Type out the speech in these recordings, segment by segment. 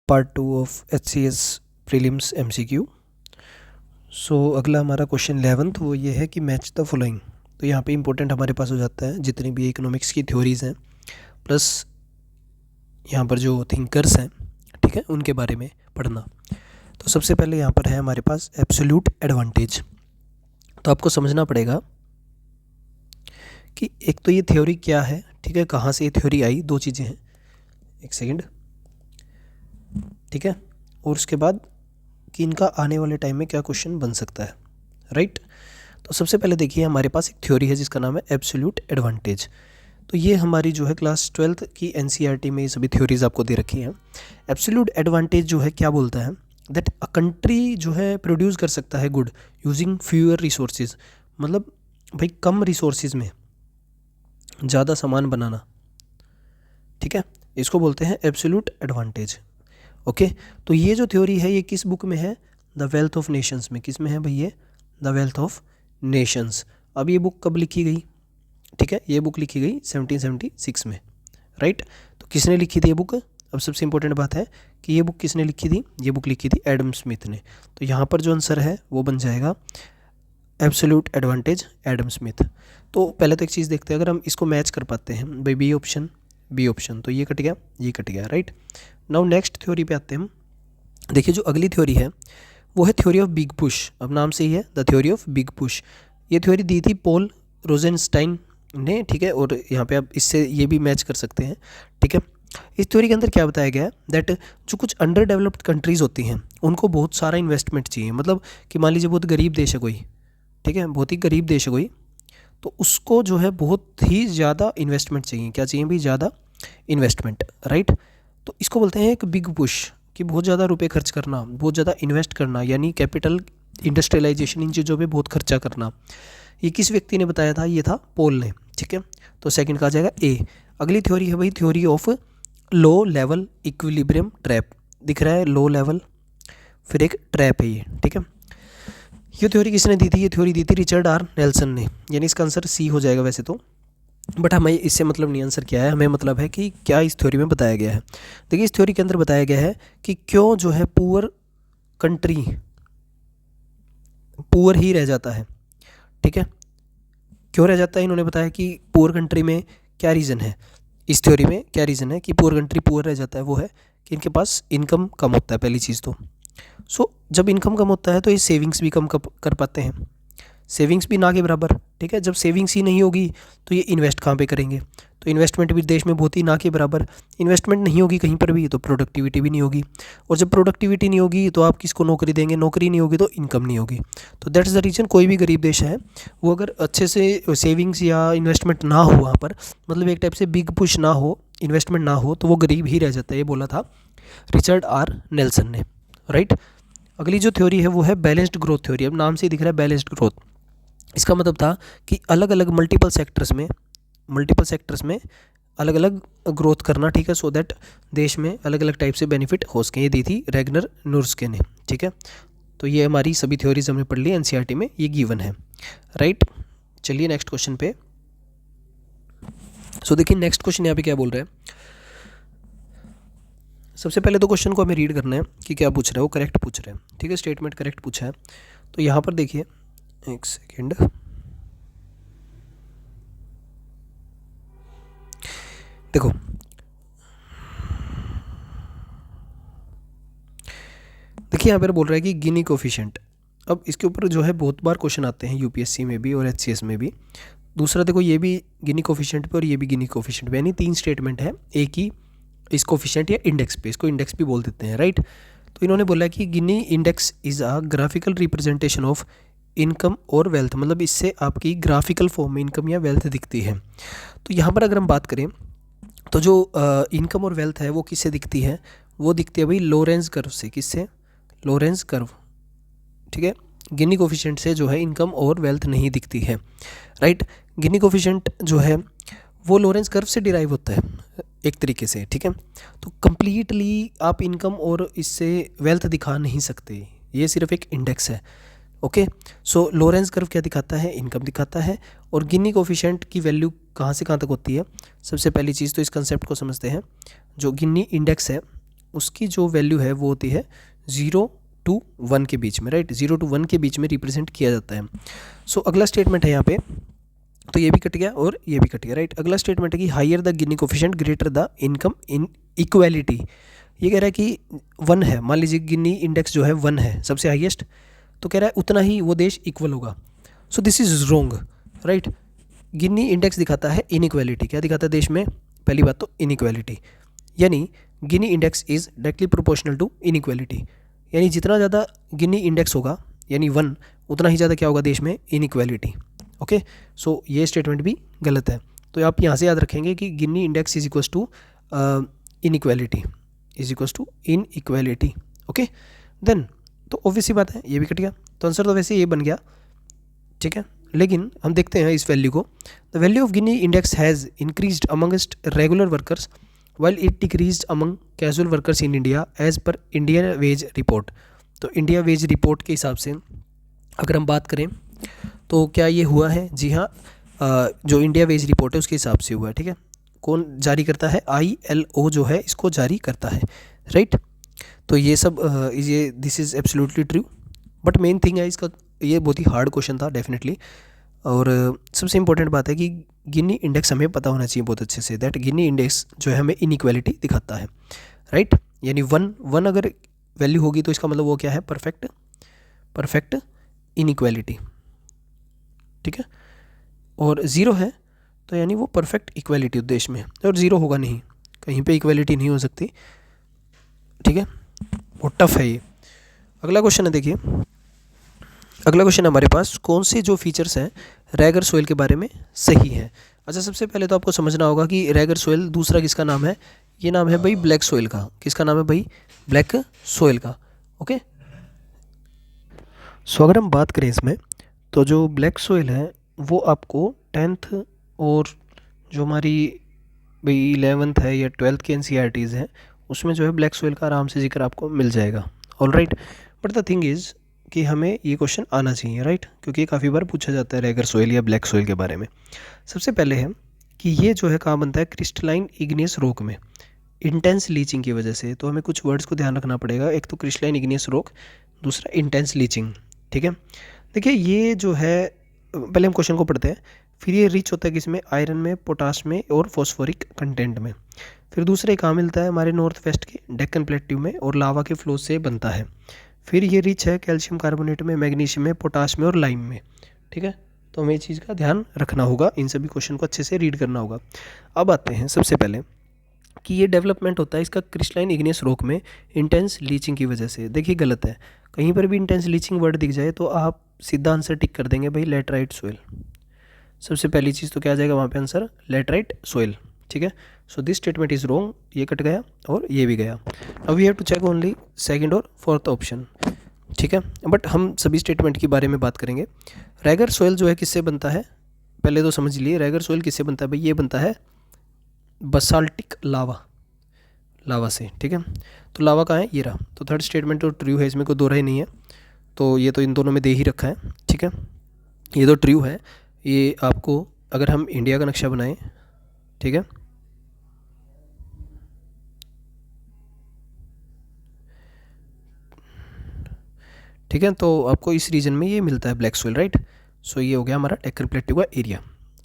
Part 2 of HCS prelims MCQ। सो अगला हमारा question 11th वो ये है कि मैच द फॉलोइंग। तो यहाँ पे इंपॉर्टेंट हमारे पास हो जाता है जितनी भी इकोनॉमिक्स की थ्योरीज़ हैं प्लस यहाँ पर जो थिंकर्स हैं, ठीक है, उनके बारे में पढ़ना। तो सबसे पहले यहाँ पर है हमारे पास एब्सोल्यूट एडवांटेज। तो आपको समझना पड़ेगा कि एक तो ये थ्योरी क्या है, ठीक है, कहाँ से ये थ्योरी आई, दो चीज़ें हैं, एक सेकंड, ठीक है, और उसके बाद कि इनका आने वाले टाइम में क्या क्वेश्चन बन सकता है, राइट। तो सबसे पहले देखिए हमारे पास एक थ्योरी है जिसका नाम है एब्सोल्यूट एडवांटेज। तो ये हमारी जो है क्लास 12th की NCERT में ये सभी थ्योरीज आपको दे रखी हैं। एब्सोल्यूट एडवांटेज जो है क्या बोलता है, दैट अ कंट्री जो है प्रोड्यूस कर सकता है गुड यूजिंग फ्यूअर रिसोर्सेज, मतलब भाई कम रिसोर्सेज में ज़्यादा सामान बनाना, ठीक है, इसको बोलते हैं एब्सोल्यूट एडवांटेज। ओके, तो ये जो थ्योरी है ये किस बुक में है, द वेल्थ ऑफ नेशंस में। किस में है भाई ये, द वेल्थ ऑफ नेशंस। अब ये बुक कब लिखी गई, ठीक है, ये बुक लिखी गई 1776 में, राइट। तो किसने लिखी थी ये बुक, अब सबसे इंपॉर्टेंट बात है कि ये बुक किसने लिखी थी, ये बुक लिखी थी एडम स्मिथ ने। तो यहाँ पर जो आंसर है वो बन जाएगा एब्सोल्यूट एडवांटेज, एडम स्मिथ। तो पहले तो एक चीज़ देखते हैं, अगर हम इसको मैच कर पाते हैं भाई बी ऑप्शन, तो ये कट गया, ये कट गया, राइट। नाउ नेक्स्ट थ्योरी पे आते हैं हम। देखिए जो अगली थ्योरी है वो है थ्योरी ऑफ बिग पुश। अब नाम से ही है the theory of big push. ये थ्योरी दी थी पॉल रोजेनस्टाइन ने, ठीक है, और यहाँ पे आप इससे ये भी मैच कर सकते हैं, ठीक है। इस थ्योरी के अंदर क्या बताया गया है दैट जो कुछ अंडर डेवलप्ड कंट्रीज़ होती हैं उनको बहुत सारा इन्वेस्टमेंट चाहिए। मतलब कि मान लीजिए बहुत गरीब देश है कोई, ठीक है, बहुत ही गरीब देश है कोई, तो उसको जो है बहुत ही ज़्यादा इन्वेस्टमेंट चाहिए। क्या चाहिए भी, ज़्यादा इन्वेस्टमेंट, राइट। तो इसको बोलते हैं एक बिग पुश, कि बहुत ज़्यादा रुपए खर्च करना, बहुत ज़्यादा इन्वेस्ट करना, यानी कैपिटल इंडस्ट्रियलाइजेशन, इन चीज़ों पे बहुत खर्चा करना। ये किस व्यक्ति ने बताया था, ये था पॉल ने, ठीक है। तो सेकंड का आ जाएगा ए। अगली थ्योरी है भाई theory of low level equilibrium trap. दिख रहा है लो लेवल, फिर एक ट्रैप है ये, ठीक है। ये थ्योरी किसने दी थी, ये थ्योरी दी थी रिचर्ड आर नेल्सन ने, यानी इसका आंसर सी हो जाएगा वैसे तो, बट हमें इससे मतलब नहीं आंसर क्या है, हमें मतलब है कि क्या इस थ्योरी में बताया गया है। देखिए इस थ्योरी के अंदर बताया गया है कि क्यों जो है पुअर कंट्री पुअर ही रह जाता है, ठीक है, क्यों रह जाता है। इन्होंने बताया कि पुअर कंट्री में क्या रीज़न है, इस थ्योरी में क्या रीज़न है कि पुअर कंट्री पुअर रह जाता है, वो है कि इनके पास इनकम कम होता है, पहली चीज़ तो। सो जब इनकम कम होता है तो ये सेविंग्स भी कम कर पाते हैं, सेविंग्स भी ना के बराबर, ठीक है। जब सेविंग्स ही नहीं होगी तो ये इन्वेस्ट कहाँ पे करेंगे, तो इन्वेस्टमेंट भी देश में बहुत ही ना के बराबर, इन्वेस्टमेंट नहीं होगी कहीं पर भी तो प्रोडक्टिविटी भी नहीं होगी, और जब प्रोडक्टिविटी नहीं होगी तो आप किसको नौकरी देंगे, नौकरी नहीं होगी तो इनकम नहीं होगी। तो दैट्स द रीज़न कोई भी गरीब देश है वो अगर अच्छे से सेविंग्स या इन्वेस्टमेंट ना हो वहाँ पर, मतलब एक टाइप से बिग पुश ना हो, इन्वेस्टमेंट ना हो, तो वो गरीब ही रह जाता है। ये बोला था रिचर्ड आर नेल्सन ने, राइट। अगली जो थ्योरी है वो है बैलेंस्ड ग्रोथ थ्योरी। अब नाम से ही दिख रहा है बैलेंस्ड ग्रोथ। इसका मतलब था कि अलग अलग मल्टीपल सेक्टर्स में अलग अलग ग्रोथ करना, ठीक है, सो दैट देश में अलग अलग टाइप से बेनिफिट हो सकें। ये दी थी रेगनर नुर्स्के ने, ठीक है। तो ये हमारी सभी थ्योरीज हमने पढ़ ली NCERT में, ये गिवन है, राइट। चलिए नेक्स्ट क्वेश्चन पे। सो देखिए नेक्स्ट क्वेश्चन यहाँ पे क्या बोल रहा है। सबसे पहले तो क्वेश्चन को हमें रीड करना है कि क्या पूछ रहा है, वो करेक्ट पूछ रहा है, ठीक है, स्टेटमेंट करेक्ट पूछा है। तो यहाँ पर देखिए एक सेकेंड, देखो देखिए यहाँ पर बोल रहा है कि गिनी कोफिशिएंट। अब इसके ऊपर जो है बहुत बार क्वेश्चन आते हैं UPSC में भी और HCS में भी। दूसरा देखो ये भी गिनी कोफिशिएंट पे और ये भी गिनी कोफिशिएंट पे, यानी तीन स्टेटमेंट है एक ही इस कोफिशिएंट या इंडेक्स पे, इसको इंडेक्स भी बोल देते हैं, राइट। तो इन्होंने बोला कि Gini index is a graphical representation of income और वेल्थ, मतलब इससे आपकी ग्राफिकल फॉर्म में इनकम या वेल्थ दिखती है। तो यहाँ पर अगर हम बात करें तो जो इनकम और वेल्थ है वो किससे दिखती है, वो दिखती है भाई लोरेंज कर्व से। किससे, लोरेंज कर्व, ठीक है। गिनी कोफिशिएंट से जो है इनकम और वेल्थ नहीं दिखती है, राइट। गिनी कोफिशिएंट जो है वो लोरेंज कर्व से डिराइव होता है एक तरीके से, ठीक है। तो कंप्लीटली आप इनकम और इससे वेल्थ दिखा नहीं सकते, ये सिर्फ एक इंडेक्स है, ओके। सो लोरेंज कर्व क्या दिखाता है, इनकम दिखाता है। और गिनी कोफिशिएंट की वैल्यू कहाँ से कहाँ तक होती है, सबसे पहली चीज़ तो इस कंसेप्ट को समझते हैं। जो गिनी इंडेक्स है उसकी जो वैल्यू है वो होती है 0 to 1 के बीच में, राइट। 0 to 1 के बीच में रिप्रेजेंट किया जाता है। सो अगला स्टेटमेंट है यहाँ पे, तो ये भी कट गया और ये भी कट गया, राइट। अगला स्टेटमेंट है कि higher the Gini coefficient greater the income inequality. ये कह रहा है कि 1 है, मान लीजिए गिनी इंडेक्स जो है 1 है सबसे हाईएस्ट, तो कह रहा है उतना ही वो देश इक्वल होगा। So this is wrong, right. Gini index दिखाता है इनइक्वालिटी। क्या दिखाता है देश में? पहली बात तो इनइक्वालिटी, यानी Gini index is directly proportional to inequality, यानी जितना ज़्यादा गिनी इंडेक्स होगा यानी 1, उतना ही ज़्यादा क्या होगा देश में? इनइक्वालिटी। ओके, सो ये स्टेटमेंट भी गलत है। तो आप यहाँ से याद रखेंगे कि Gini index is equals to inequality, is equals to inequality. Okay, then तो ऑब्वियसली बात है ये भी कट गया, तो आंसर तो वैसे ये बन गया, ठीक है। लेकिन हम देखते हैं इस वैल्यू को। The value of Gini index has increased amongst regular workers while it decreased among casual workers in India as per Indian wage report. तो इंडिया वेज रिपोर्ट के हिसाब से अगर हम बात करें तो क्या ये हुआ है? जी हाँ, जो इंडिया वेज रिपोर्ट है उसके हिसाब से हुआ है, ठीक है। कौन जारी करता है? ILO जो है इसको जारी करता है, राइट। तो ये सब ये this is absolutely true, but main thing है इसका, ये बहुत ही हार्ड क्वेश्चन था डेफिनेटली। और सबसे इंपॉर्टेंट बात है कि गिनी इंडेक्स हमें पता होना चाहिए बहुत अच्छे से, दैट गिनी इंडेक्स जो है हमें इनइक्वालिटी दिखाता है, राइट। यानी 1 अगर वैल्यू होगी तो इसका मतलब वो क्या है? परफेक्ट इनइक्वालिटी, ठीक है। और 0 है तो यानी वो परफेक्ट इक्वालिटी देश में, और 0 होगा नहीं, कहीं पे इक्वालिटी नहीं हो सकती, ठीक है। वो टफ है ये। अगला क्वेश्चन है, देखिए अगला क्वेश्चन हमारे पास, कौन से जो फीचर्स हैं रैगर सोइल के बारे में सही है। अच्छा, सबसे पहले तो आपको समझना होगा कि रैगर सोइल दूसरा किसका नाम है? ये नाम है भाई ब्लैक सोइल का। किसका नाम है भाई? ब्लैक सोइल का। ओके, सो अगर हम बात करें इसमें, तो जो ब्लैक सोइल है वो आपको 10th और जो हमारी भाई 11th है या 12th की NCERTs हैं उसमें जो है ब्लैक सोइल का आराम से जिक्र आपको मिल जाएगा, all right. But the thing is कि हमें ये क्वेश्चन आना चाहिए, राइट, क्योंकि काफ़ी बार पूछा जाता है रैगर सोइल या ब्लैक सोइल के बारे में। सबसे पहले है कि ये जो है कहाँ बनता है? क्रिस्टलाइन इग्नियस रॉक में, इंटेंस लीचिंग की वजह से। तो हमें कुछ वर्ड्स को ध्यान रखना पड़ेगा, एक तो क्रिस्टलाइन इग्नियस रॉक, दूसरा इंटेंस लीचिंग, ठीक है। देखिए ये जो है, पहले हम क्वेश्चन को पढ़ते हैं। फिर ये रिच होता है किसमें? आयरन में, पोटाश में और फॉस्फोरिक कंटेंट में। फिर दूसरे कहाँ मिलता है? हमारे नॉर्थ वेस्ट के डेक्कन प्लेट्यू में और लावा के फ्लो से बनता है। फिर ये रिच है कैल्शियम कार्बोनेट में, मैग्नीशियम में, पोटाश में और लाइम में, ठीक है। तो हमें इस चीज़ का ध्यान रखना होगा, इन सभी क्वेश्चन को अच्छे से रीड करना होगा। अब आते हैं सबसे पहले कि ये डेवलपमेंट होता है इसका क्रिस्टलाइन इग्नियस रॉक में इंटेंस लीचिंग की वजह से। देखिए गलत है, कहीं पर भी इंटेंस लीचिंग वर्ड दिख जाए तो आप सीधा आंसर टिक कर देंगे भाई लेटराइट सोइल। सबसे पहली चीज़ तो क्या आ जाएगा वहाँ पे आंसर? लेटराइट सोइल, ठीक है। So this statement is wrong, ये कट गया और ये भी गया। अब we have to check only second और फोर्थ ऑप्शन, ठीक है। बट हम सभी स्टेटमेंट के बारे में बात करेंगे। रैगर सोइल जो है किससे बनता है? पहले तो समझ लिए रैगर सोइल किससे बनता है भाई? ये बनता है बसाल्टिक लावा से, ठीक है। तो लावा कहाँ है? ये रहा। तो थर्ड स्टेटमेंट तो ट्रू है, इसमें कोई दो राय नहीं है। तो ये तो इन दोनों में दे ही रखा है, ठीक है। ये तो ट्रू है। ये आपको अगर हम इंडिया का नक्शा बनाएं, ठीक है, ठीक है, तो आपको इस रीजन में ये मिलता है ब्लैक सोइल, राइट। सो ये हो गया हमारा डेक्कन प्लेट्यू का area,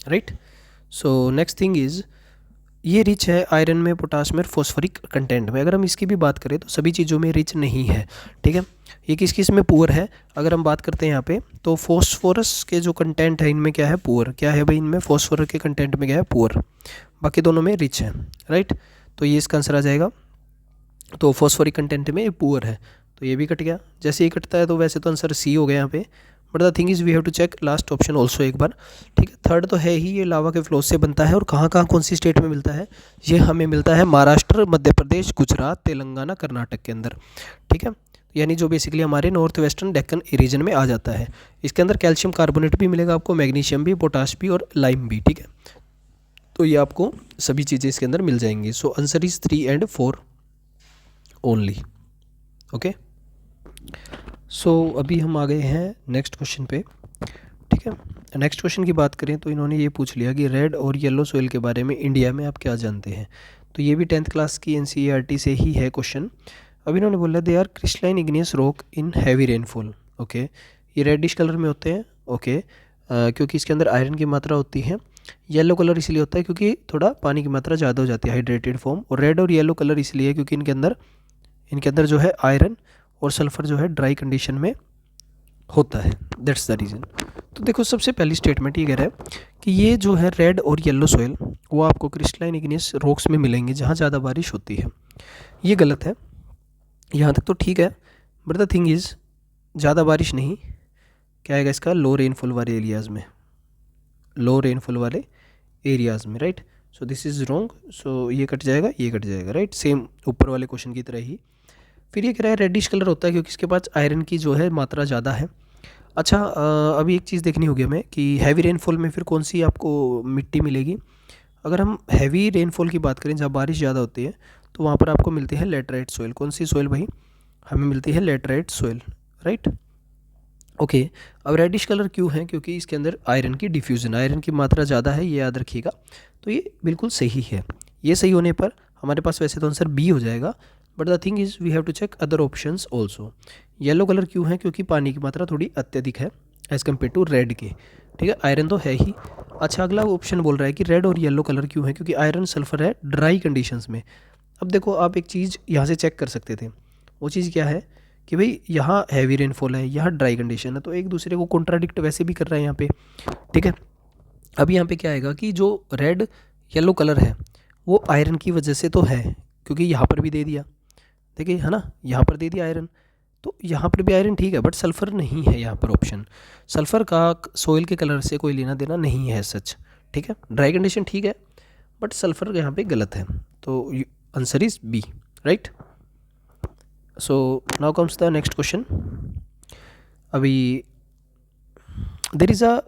right. So next thing is ये रिच है आयरन में, पोटाश में, फॉस्फोरिक कंटेंट में। अगर हम इसकी भी बात करें तो सभी चीज़ों में रिच नहीं है, ठीक है। ये किस किस में पुअर है? अगर हम बात करते हैं यहाँ पे तो फॉस्फोरस के जो कंटेंट है इनमें क्या है? पुअर। क्या है भाई इनमें? फॉस्फोरस के कंटेंट में क्या है? पुअर। बाकी दोनों में रिच है, राइट। तो ये इसका आंसर आ जाएगा। तो फॉस्फोरिक कंटेंट में पुअर है, तो ये भी कट गया। जैसे ये कटता है तो वैसे तो आंसर सी हो गया यहाँ पे। But the thing is we have to check last option also एक बार, ठीक है। थर्ड तो है ही, ये लावा के फ्लो से बनता है। और कहाँ कहाँ कौन सी स्टेट में मिलता है? ये हमें मिलता है महाराष्ट्र, मध्य प्रदेश, गुजरात, तेलंगाना, कर्नाटक के अंदर, ठीक है। यानी जो बेसिकली हमारे नॉर्थ वेस्टर्न डेक्कन रीजन में आ जाता है। इसके अंदर कैल्शियम कार्बोनेट भी मिलेगा आपको, मैग्नीशियम भी, पोटाश भी और लाइम भी, ठीक है। तो ये आपको सभी चीज़ें इसके अंदर मिल जाएंगी। So answer is 3 and 4 only, okay. So अभी हम आ गए हैं नेक्स्ट क्वेश्चन पे, ठीक है। नेक्स्ट क्वेश्चन की बात करें तो इन्होंने ये पूछ लिया कि रेड और येलो सोइल के बारे में इंडिया में आप क्या जानते हैं। तो ये भी 10th क्लास की NCERT से ही है क्वेश्चन। अब इन्होंने बोला they are crystalline igneous rock in heavy rainfall. Okay, ये रेडिश कलर में होते हैं। ओके, क्योंकि इसके अंदर आयरन की मात्रा होती है। येलो कलर इसलिए होता है क्योंकि थोड़ा पानी की मात्रा ज़्यादा हो जाती है, हाइड्रेटेड फॉर्म। और रेड और येलो कलर इसलिए है क्योंकि इनके अंदर जो है आयरन और सल्फ़र जो है ड्राई कंडीशन में होता है, दैट्स द रीज़न। तो देखो सबसे पहली स्टेटमेंट ये कह रहा है कि ये जो है रेड और येलो सॉइल वो आपको क्रिस्टलाइन इग्नियस रॉक्स में मिलेंगे जहाँ ज़्यादा बारिश होती है। ये गलत है, यहाँ तक तो ठीक है, बट द थिंग इज़ ज़्यादा बारिश नहीं, क्या आएगा इसका, लो रेनफॉल वाले एरियाज़ में, लो रेनफॉल वाले एरियाज़ में, right. So this is wrong, so ये कट जाएगा, ये कट जाएगा, राइट, सेम ऊपर वाले क्वेश्चन की तरह ही। फिर ये कह रहा है रेडिश कलर होता है क्योंकि इसके पास आयरन की जो है मात्रा ज़्यादा है। अच्छा, अभी एक चीज़ देखनी होगी हमें कि हैवी रेनफॉल में फिर कौन सी आपको मिट्टी मिलेगी। अगर हम हैवी रेनफॉल की बात करें जहाँ बारिश ज़्यादा होती है तो वहाँ पर आपको मिलती है लेटराइट सॉइल। कौन सी सॉइल भाई, हमें मिलती है लेटराइट सॉइल, राइट। ओके, अब रेडिश कलर क्यों है, क्योंकि इसके अंदर आयरन की डिफ्यूज़न, आयरन की मात्रा ज़्यादा है, ये याद रखिएगा। तो ये बिल्कुल सही है। ये सही होने पर हमारे पास वैसे तो आंसर बी हो जाएगा, but the thing is we have to check other options also. Yellow colour क्यों है, क्योंकि पानी की मात्रा थोड़ी अत्यधिक है एज़ कम्पेयर टू रेड के, ठीक है, आयरन तो है ही। अच्छा, अगला ऑप्शन बोल रहा है कि रेड और येलो कलर क्यों है, क्योंकि आयरन सल्फर है ड्राई कंडीशंस में। अब देखो आप एक चीज़ यहाँ से चेक कर सकते थे, वो चीज़ क्या है कि भाई यहाँ हैवी रेनफॉल है, यहाँ ड्राई कंडीशन है, तो एक दूसरे को कॉन्ट्राडिक्ट वैसे भी कर रहा है यहाँ पे, ठीक है। अब यहाँ पे क्या आएगा कि जो रेड येलो कलर है वो आयरन की वजह से तो है, क्योंकि यहाँ पर भी दे दिया, देखिए है ना, यहाँ पर दे दिया आयरन, तो यहाँ पर भी आयरन ठीक है, बट सल्फ़र नहीं है यहाँ पर ऑप्शन। सल्फ़र का सोइल के कलर से कोई लेना देना नहीं है सच, ठीक है। ड्राई कंडीशन ठीक है, बट सल्फ़र यहाँ पे गलत है, तो answer is B, right. So now comes the next question. अभी there is a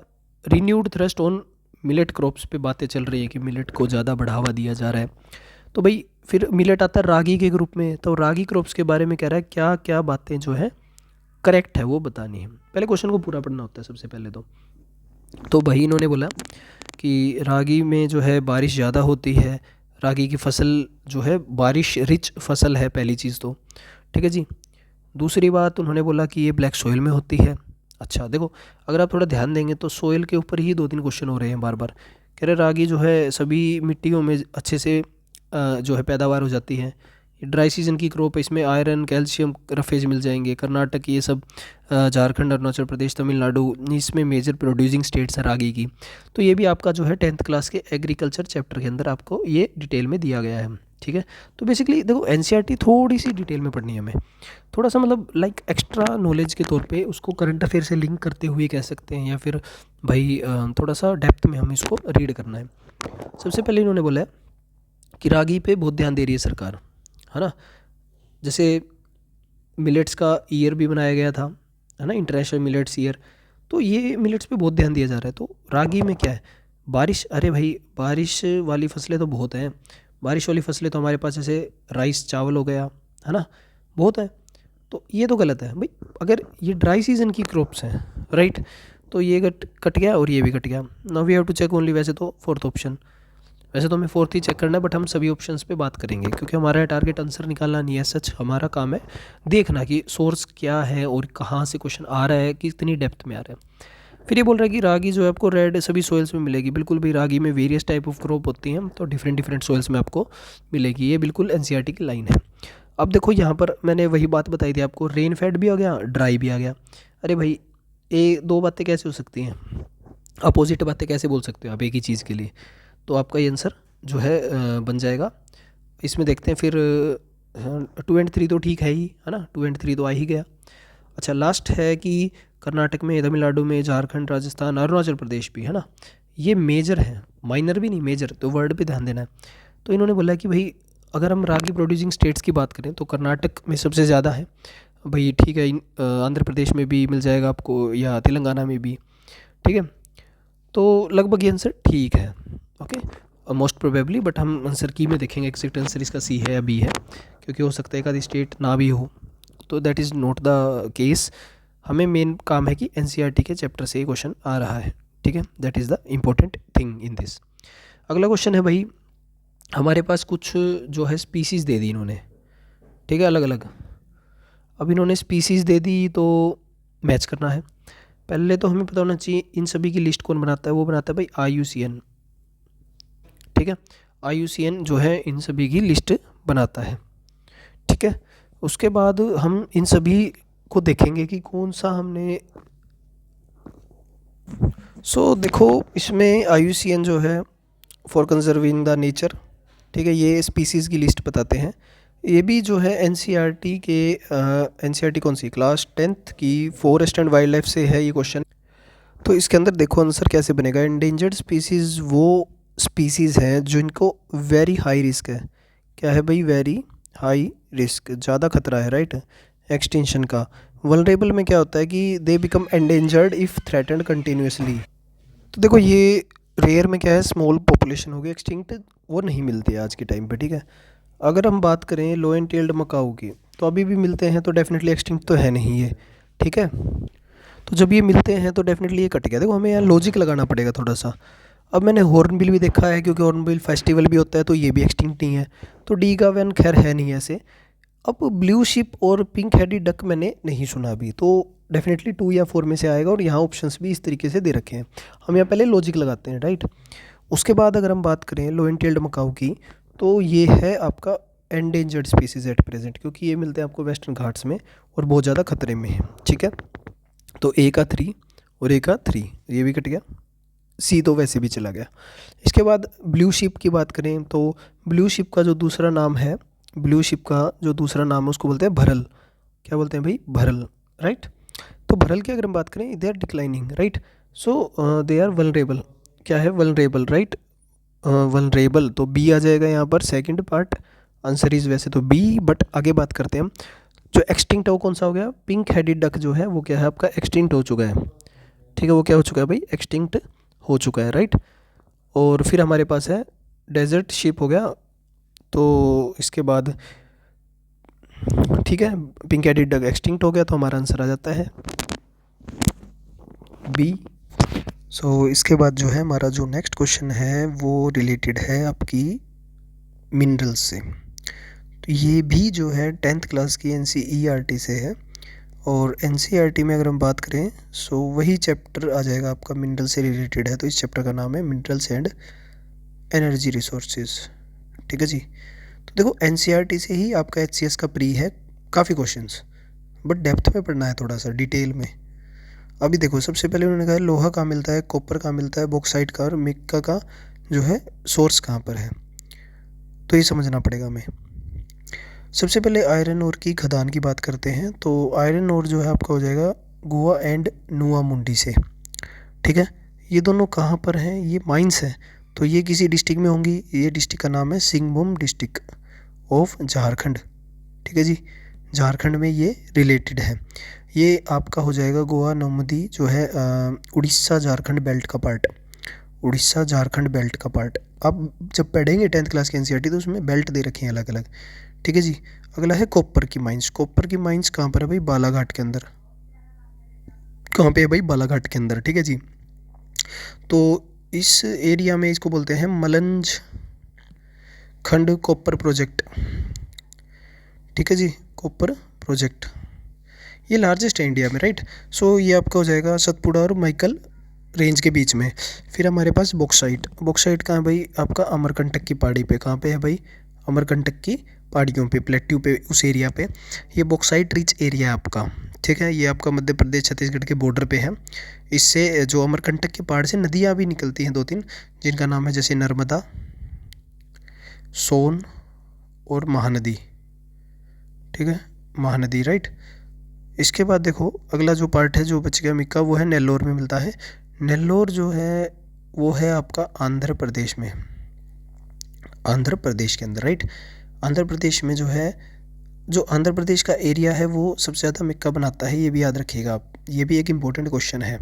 renewed thrust on millet crops पे बातें चल रही है कि मिलेट को ज़्यादा बढ़ावा दिया जा रहा है। तो भाई फिर मिलेट आता है रागी के ग्रुप में, तो रागी क्रॉप्स के बारे में कह रहा है क्या क्या बातें जो है करेक्ट है वो बतानी है। पहले क्वेश्चन को पूरा पढ़ना होता है सबसे पहले तो भाई इन्होंने बोला कि रागी में जो है बारिश ज़्यादा होती है, रागी की फसल जो है बारिश रिच फसल है, पहली चीज़ तो, ठीक है जी। दूसरी बात उन्होंने बोला कि ये ब्लैक सॉइल में होती है। अच्छा देखो, अगर आप थोड़ा ध्यान देंगे तो सॉइल के ऊपर ही 2-3 क्वेश्चन हो रहे हैं बार बार। कह रहे रागी जो है सभी मिट्टियों में अच्छे से जो है पैदावार हो जाती है, ड्राई सीजन की क्रॉप है, इसमें आयरन कैल्शियम रफेज मिल जाएंगे। कर्नाटक ये सब झारखंड अरुणाचल प्रदेश तमिलनाडु इसमें मेजर प्रोड्यूसिंग स्टेट्स हैं रागी की। तो ये भी आपका जो है 10th क्लास के एग्रीकल्चर चैप्टर के अंदर आपको ये डिटेल में दिया गया है, ठीक है। तो बेसिकली देखो NCERT थोड़ी सी डिटेल में पढ़नी है हमें, थोड़ा सा मतलब लाइक एक्स्ट्रा नॉलेज के तौर पे उसको करंट अफेयर से लिंक करते हुए कह सकते हैं, या फिर भाई थोड़ा सा डेप्थ में हमें इसको रीड करना है। सबसे पहले इन्होंने बोला है कि रागी पे बहुत ध्यान दे रही है सरकार, है ना। जैसे मिलेट्स का ईयर भी बनाया गया था, है ना, इंटरनेशनल मिलेट्स ईयर, तो ये मिलेट्स पे बहुत ध्यान दिया जा रहा है। तो रागी में क्या है, बारिश, अरे भाई बारिश वाली फसलें तो बहुत हैं, बारिश वाली फसलें तो हमारे पास जैसे राइस चावल हो गया, है ना, बहुत है। तो ये तो गलत है भाई, अगर ये ड्राई सीजन की क्रॉप्स हैं, राइट, तो ये कट गया और ये भी कट गया। Now we have to check only, वैसे तो फोर्थ ऑप्शन, वैसे तो हमें फोर्थ ही चेक करना है, बट हम सभी ऑप्शंस पे बात करेंगे क्योंकि हमारा टारगेट आंसर निकालना नहीं है, सच हमारा काम है देखना कि सोर्स क्या है और कहाँ से क्वेश्चन आ रहा है, कितनी डेप्थ में आ रहा है। फिर ये बोल रहा है कि रागी जो है आपको रेड सभी सोइल्स में मिलेगी। बिल्कुल भी, रागी में वेरियस टाइप ऑफ क्रॉप होती हैं, तो डिफरेंट सोइल्स में आपको मिलेगी, ये बिल्कुल NCERT की लाइन है। अब देखो यहाँ पर मैंने वही बात बताई थी आपको, रेन फेड भी आ गया, ड्राई भी आ गया। अरे भाई ये दो बातें कैसे हो सकती हैं, अपोजिट बातें कैसे बोल सकते हो आप एक ही चीज़ के लिए। तो आपका ये आंसर जो है बन जाएगा। इसमें देखते हैं फिर 2 and 3 तो ठीक है ही, है ना, 2 and 3 तो आ ही गया। अच्छा लास्ट है कि कर्नाटक में, तमिलनाडु में, झारखंड, राजस्थान, अरुणाचल प्रदेश भी, है ना, ये मेजर है, माइनर भी नहीं, मेजर, तो वर्ड पे ध्यान देना है। तो इन्होंने बोला कि भाई अगर हम रागी प्रोड्यूसिंग स्टेट्स की बात करें तो कर्नाटक में सबसे ज़्यादा है भाई, ठीक है, आंध्र प्रदेश में भी मिल जाएगा आपको, या तेलंगाना में भी, ठीक है। तो लगभग ये आंसर ठीक है, ओके, मोस्ट प्रोबेबली, बट हम आंसर की में देखेंगे एग्जैक्ट आंसर इसका सी है या बी है, क्योंकि हो सकता है एक आधी स्टेट ना भी हो, तो that is not the case. हमें मेन काम है कि NCERT के चैप्टर से ये क्वेश्चन आ रहा है, ठीक है, that is the important thing in this. अगला क्वेश्चन है भाई हमारे पास कुछ जो है स्पीसीज़ दे दी इन्होंने, ठीक है, अलग अलग। अब इन्होंने स्पीसीज़ दे दी तो मैच करना है। पहले तो हमें पता होना चाहिए इन सभी की लिस्ट कौन बनाता है, वो बनाता है भाई IUCN, ठीक है। IUCN जो है इन सभी की लिस्ट बनाता है, ठीक है। उसके बाद हम इन सभी को देखेंगे कि कौन सा हमने देखो इसमें IUCN जो है फॉर कंजर्विंग द नेचर, ठीक है, ये स्पीसीज़ की लिस्ट बताते हैं। ये भी जो है NCERT के NCERT कौन सी क्लास 10th की फॉरेस्ट एंड वाइल्ड लाइफ से है ये क्वेश्चन। तो इसके अंदर देखो आंसर कैसे बनेगा। एंडेंजर्ड स्पीसीज़ वो स्पीसीज़ हैं जिनको वेरी हाई रिस्क है। क्या है भाई? वेरी हाई रिस्क, ज़्यादा खतरा है, राइट, एक्सटिंक्शन का। वल्नरेबल में क्या होता है कि they become endangered if threatened continuously. तो देखो ये रेयर में क्या है, स्मॉल पॉपुलेशन हो गई, एक्सटिंक्ट वो नहीं मिलती है आज के टाइम पे, ठीक है। अगर हम बात करें लो एंड टेल्ड मकाऊ की, तो अभी भी मिलते हैं, तो डेफिनेटली एक्सटिंक्ट तो है नहीं ये, ठीक है। तो जब ये मिलते हैं तो डेफिनेटली ये कट गया। देखो हमें यहाँ लॉजिक लगाना पड़ेगा थोड़ा सा। अब मैंने हॉर्नबिल भी देखा है, क्योंकि हॉर्नबिल फेस्टिवल भी होता है, तो ये भी एक्सटिंक्ट नहीं है। तो डी का वैन खैर है नहीं ऐसे। अब ब्लू शिप और पिंक हेडी डक मैंने नहीं सुना अभी, तो डेफिनेटली 2 या 4 में से आएगा। और यहाँ ऑप्शंस भी इस तरीके से दे रखे हैं। हम यहाँ पहले लॉजिक लगाते हैं, राइट। उसके बाद अगर हम बात करें लो एंड टेल्ड मकाऊ की, तो ये है आपका एंडेंजर्ड स्पीसीज एट प्रेजेंट, क्योंकि ये मिलते हैं आपको वेस्टर्न घाट्स में और बहुत ज़्यादा खतरे में है, ठीक है। तो ए का 3 और ए का 3, ये भी कट गया। सी तो वैसे भी चला गया। इसके बाद ब्लू शिप की बात करें तो ब्लू शिप का जो दूसरा नाम है, ब्लू शिप का जो दूसरा नाम है उसको बोलते हैं भरल। क्या बोलते हैं भाई? भरल, राइट। तो भरल की अगर हम बात करें, they are declining, right. So they are vulnerable. क्या है? Vulnerable, right. वल्नरेबल तो बी आ जाएगा यहाँ पर, सेकंड पार्ट। आंसर इज वैसे तो बी, बट आगे बात करते हैं हम। जो एक्सटिंक्ट है वो कौन सा हो गया? पिंक हेडेड डक जो है वो क्या है आपका? एक्सटिंक्ट हो चुका है, ठीक है। वो क्या हो चुका है भाई? एक्सटिंक्ट हो चुका है, राइट। और फिर हमारे पास है डेजर्ट शिप हो गया। तो इसके बाद ठीक है, पिंक हेडेड डक एक्सटिंक्ट हो गया, तो हमारा आंसर आ जाता है बी। इसके बाद जो है हमारा जो नेक्स्ट क्वेश्चन है वो रिलेटेड है आपकी मिनरल्स से। तो ये भी जो है 10th क्लास की NCERT से है। और NCERT में अगर हम बात करें वही चैप्टर आ जाएगा आपका, मिनरल से रिलेटेड है। तो इस चैप्टर का नाम है मिनरल्स एंड एनर्जी रिसोर्सेज, ठीक है जी। तो देखो NCERT से ही आपका HCS का प्री है, काफ़ी क्वेश्चंस, बट डेप्थ में पढ़ना है थोड़ा सा डिटेल में। अभी देखो सबसे पहले उन्होंने कहा लोहा कहाँ मिलता है, कॉपर कहाँ मिलता है, बॉक्साइट का और मिक्का का जो है सोर्स कहाँ पर है, तो ये समझना पड़ेगा हमें। सबसे पहले आयरन ओर की खदान की बात करते हैं। तो आयरन ओर जो है आपका हो जाएगा गोवा एंड नुआ मुंडी से, ठीक है। ये दोनों कहाँ पर हैं? ये माइंस हैं, तो ये किसी डिस्ट्रिक्ट में होंगी। ये डिस्ट्रिक्ट का नाम है सिंहभूम डिस्ट्रिक्ट ऑफ झारखंड, ठीक है जी। झारखंड में ये रिलेटेड है। ये आपका हो जाएगा गोवा नौमदी जो है उड़ीसा झारखंड बेल्ट का पार्ट, उड़ीसा झारखंड बेल्ट का पार्ट। आप जब पढ़ेंगे 10th क्लास की NCERT तो उसमें बेल्ट दे रखे हैं अलग अलग, ठीक है जी। अगला है कॉपर की माइंस। कॉपर की माइंस कहाँ पर है भाई? बालाघाट के अंदर। कहाँ पे है भाई? बालाघाट के अंदर, ठीक है जी। तो इस एरिया में इसको बोलते हैं मलंज खंड कॉपर प्रोजेक्ट, ठीक है जी। कॉपर प्रोजेक्ट ये लार्जेस्ट है इंडिया में, राइट। ये आपका हो जाएगा सतपुड़ा और माइकल रेंज के बीच में। फिर हमारे पास बॉक्साइट। बॉक्साइट कहाँ है भाई? आपका अमरकंटक की पहाड़ी पे। कहाँ पे है भाई? अमरकंटक की पहाड़ियों पे, प्लेट्यू पे, उस एरिया पे ये बॉक्साइट रिच एरिया है आपका, ठीक है। ये आपका मध्य प्रदेश छत्तीसगढ़ के बॉर्डर पे है। इससे जो अमरकंटक के पहाड़ से नदियाँ भी निकलती हैं 2-3, जिनका नाम है जैसे नर्मदा, सोन और महानदी, ठीक है, महानदी, राइट। इसके बाद देखो अगला जो पार्ट है जो बच गया मिक्का, वो है नेल्लोर में मिलता है। नेल्लोर जो है वो है आपका आंध्र प्रदेश में, आंध्र प्रदेश के अंदर, राइट। आंध्र प्रदेश में जो है, जो आंध्र प्रदेश का एरिया है वो सबसे ज़्यादा मिक्का बनाता है, ये भी याद रखिएगा आप। ये भी एक इम्पोर्टेंट क्वेश्चन है।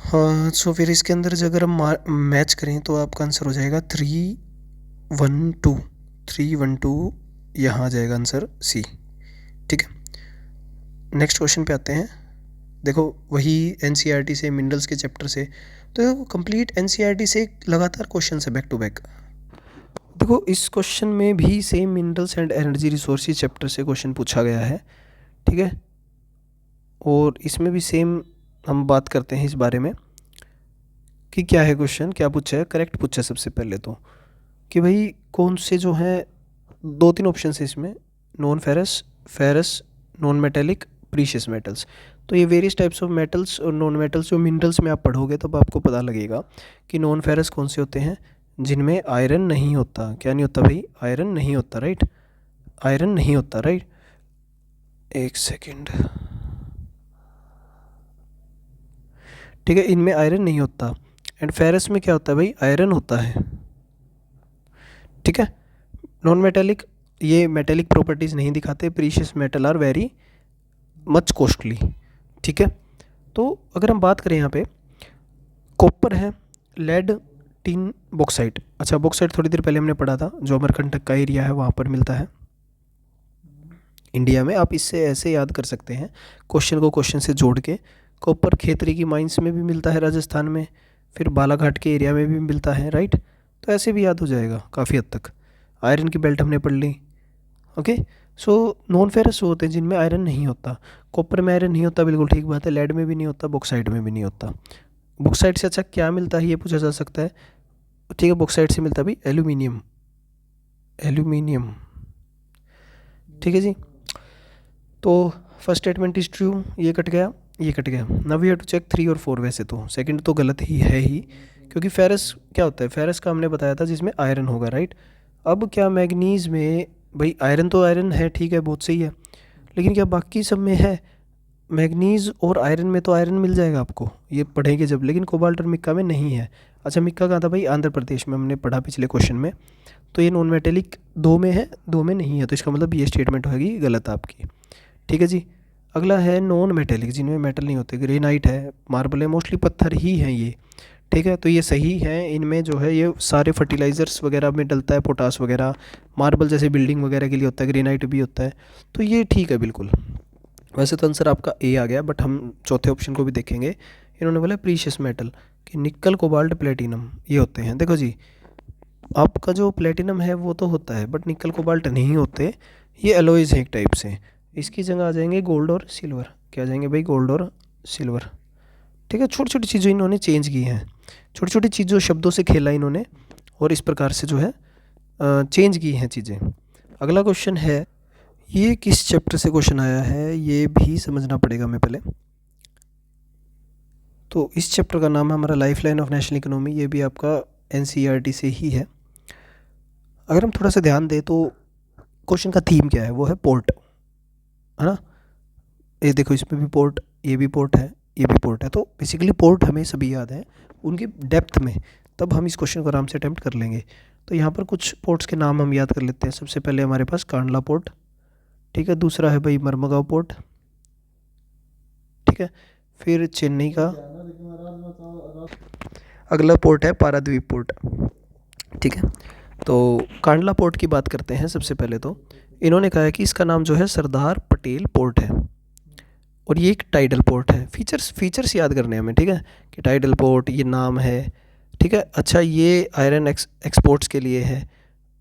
हाँ, फिर इसके अंदर अगर हम मैच करें तो आपका आंसर हो जाएगा 312, 312 यहाँ आ जाएगा आंसर सी, ठीक है। नेक्स्ट क्वेश्चन पे आते हैं। देखो वही NCERT से, मिनरल्स के चैप्टर से। तो कंप्लीट NCERT से लगातार क्वेश्चन है बैक टू बैक। देखो इस क्वेश्चन में भी same minerals and energy resources chapter से क्वेश्चन पूछा गया है, ठीक है। और इसमें भी सेम हम बात करते हैं इस बारे में कि क्या है क्वेश्चन, क्या पूछा है, करेक्ट पूछा है सबसे पहले तो कि भाई कौन से जो है 2-3 ऑप्शन है इसमें, non ferrous, ferrous, non metallic, precious metals. तो ये वेरियस टाइप्स ऑफ मेटल्स और नॉन मेटल्स जो मिनरल्स में आप पढ़ोगे तब आपको पता लगेगा कि नॉन फेरस कौन से होते हैं, जिनमें आयरन नहीं होता। क्या नहीं होता भाई? आयरन नहीं होता, राइट। आयरन नहीं होता, राइट। एक सेकेंड, ठीक है, इनमें आयरन नहीं होता। एंड फेरस में क्या होता है भाई? आयरन होता है, ठीक है। नॉन मेटेलिक, ये मेटेलिक प्रॉपर्टीज़ नहीं दिखाते। Precious metal are very much costly, ठीक है। तो अगर हम बात करें यहाँ पे, कॉपर है, लेड, टिन, बॉक्साइट। अच्छा, बॉक्साइट थोड़ी देर पहले हमने पढ़ा था, जो अमरकंटक का एरिया है वहाँ पर मिलता है इंडिया में। आप इससे ऐसे याद कर सकते हैं क्वेश्चन को क्वेश्चन से जोड़ के। कॉपर खेतरी की माइंस में भी मिलता है राजस्थान में, फिर बालाघाट के एरिया में भी मिलता है, राइट। तो ऐसे भी याद हो जाएगा काफ़ी हद तक। आयरन की बेल्ट हमने पढ़ ली, ओके। सो नॉन फेरस होते हैं जिनमें आयरन नहीं होता। कॉपर में आयरन नहीं होता, बिल्कुल ठीक बात है। लेड में भी नहीं होता, बॉक्साइट में भी नहीं होता। बॉक्साइट से अच्छा क्या मिलता है ये पूछा जा सकता है, ठीक है। बॉक्साइट से मिलता है भाई एल्यूमिनियम, एल्यूमिनियम, ठीक है जी। तो फर्स्ट स्टेटमेंट इज ट्रू, ये कट गया, ये कट गया। Now we have to check 3 और 4। वैसे तो सेकंड तो गलत ही है ही, क्योंकि फेरस क्या होता है? फेरस का हमने बताया था जिसमें आयरन होगा, राइट। अब क्या मैग्नीज में भाई आयरन तो आयरन है, ठीक है, बहुत सही है, लेकिन क्या बाकी सब में है? मैग्नीज और आयरन में तो आयरन मिल जाएगा आपको, ये पढ़ेंगे जब, लेकिन कोबाल्ट और मिक्का में नहीं है। अच्छा, मिक्का कहाँ था भाई? आंध्र प्रदेश में, हमने पढ़ा पिछले क्वेश्चन में। तो ये नॉन मेटेलिक 2 में है, 2 में नहीं है, तो इसका मतलब ये स्टेटमेंट होगी गलत आपकी, ठीक है जी। अगला है नॉन मेटेलिक, जिनमें मेटल नहीं होते। ग्रेनाइट है, मार्बल है, मोस्टली पत्थर ही हैं ये, ठीक है। तो ये सही है, इनमें जो है ये सारे फर्टिलाइज़र्स वगैरह में डलता है, पोटास वगैरह। मार्बल जैसे बिल्डिंग वगैरह के लिए होता है, ग्रेनाइट भी होता है, तो ये ठीक है बिल्कुल। वैसे तो आंसर आपका ए आ गया, बट हम चौथे ऑप्शन को भी देखेंगे। इन्होंने बोला प्रीशियस मेटल कि निकल, कोबाल्ट, प्लेटिनम ये होते हैं। देखो जी, आपका जो प्लेटिनम है वो तो होता है, बट निकल कोबाल्ट नहीं होते, ये एलॉयज़ हैं एक टाइप से। इसकी जगह आ जाएंगे गोल्ड और सिल्वर। क्या आ जाएंगे भाई? गोल्ड और सिल्वर, ठीक है। छोटी छोटी चीज़ें इन्होंने चेंज की हैं, छोटी छोटी चीज़ों शब्दों से खेला इन्होंने, और इस प्रकार से जो है चेंज की हैं चीज़ें। अगला क्वेश्चन है, ये किस चैप्टर से क्वेश्चन आया है ये भी समझना पड़ेगा हमें पहले। तो इस चैप्टर का नाम है हमारा life line of national economy, ये भी आपका एनसीईआरटी से ही है। अगर हम थोड़ा सा ध्यान दें तो क्वेश्चन का थीम क्या है? वो है पोर्ट, है ना। ये देखो, इसमें भी पोर्ट, ये भी पोर्ट है, ये भी पोर्ट है। तो बेसिकली पोर्ट हमें सभी याद है, उनकी डेप्थ में, तब हम इस क्वेश्चन को आराम से अटैम्प्ट कर लेंगे। तो यहाँ पर कुछ पोर्ट्स के नाम हम याद कर लेते हैं। सबसे पहले हमारे पास कांडला पोर्ट, ठीक है। दूसरा है भाई मरमगांव पोर्ट, ठीक है। फिर चेन्नई का अगला पोर्ट है पारादीप पोर्ट, ठीक है। तो कांडला पोर्ट की बात करते हैं सबसे पहले। तो इन्होंने कहा है कि इसका नाम जो है सरदार पटेल पोर्ट है, और ये एक टाइडल पोर्ट है। फीचर्स याद करने हैं हमें, ठीक है, कि टाइडल पोर्ट ये नाम है, ठीक है। अच्छा, ये आयरन एक्सपोर्ट्स के लिए है,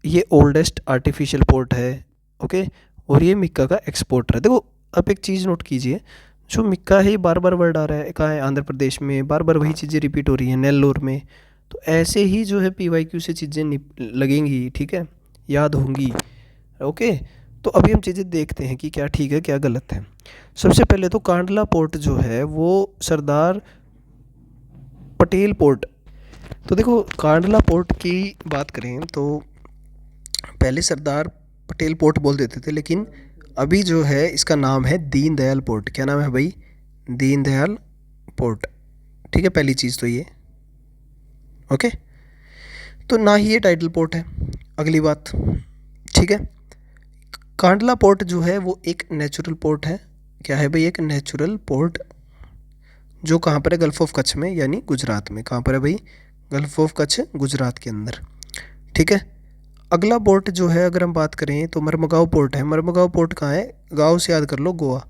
ये ओल्डेस्ट आर्टिफिशियल पोर्ट है, ओके। और ये मिक्का का एक्सपोर्टर है। देखो आप एक चीज़ नोट कीजिए, जो मिक्का है ये बार बार वर्ड आ रहा है, कहाँ है? आंध्र प्रदेश में, बार बार वही चीज़ें रिपीट हो रही हैं, नेल्लोर में। तो ऐसे ही जो है PYQ से चीज़ें लगेंगी, ठीक है, याद होंगी, ओके। तो अभी हम चीज़ें देखते हैं कि क्या ठीक है क्या गलत है। सबसे पहले तो कांडला पोर्ट जो है वो सरदार पटेल पोर्ट। तो देखो कांडला पोर्ट की बात करें तो पहले सरदार पटेल पोर्ट बोल देते थे, लेकिन अभी जो है इसका नाम है दीनदयाल पोर्ट। क्या नाम है भाई? दीनदयाल पोर्ट, ठीक है। पहली चीज़ तो ये, ओके। तो ना ही ये टाइटल पोर्ट है। अगली बात, ठीक है, कांडला पोर्ट जो है वो एक नेचुरल पोर्ट है। क्या है भाई? एक नेचुरल पोर्ट, जो कहाँ पर है? गल्फ ऑफ कच्छ में, यानी गुजरात में। कहाँ पर है भाई? गल्फ ऑफ कच्छ, गुजरात के अंदर, ठीक है। अगला पोर्ट जो है अगर हम बात करें तो मरमगांव पोर्ट है। मरमगांव पोर्ट कहाँ है? गाँव से याद कर लो, गोवा।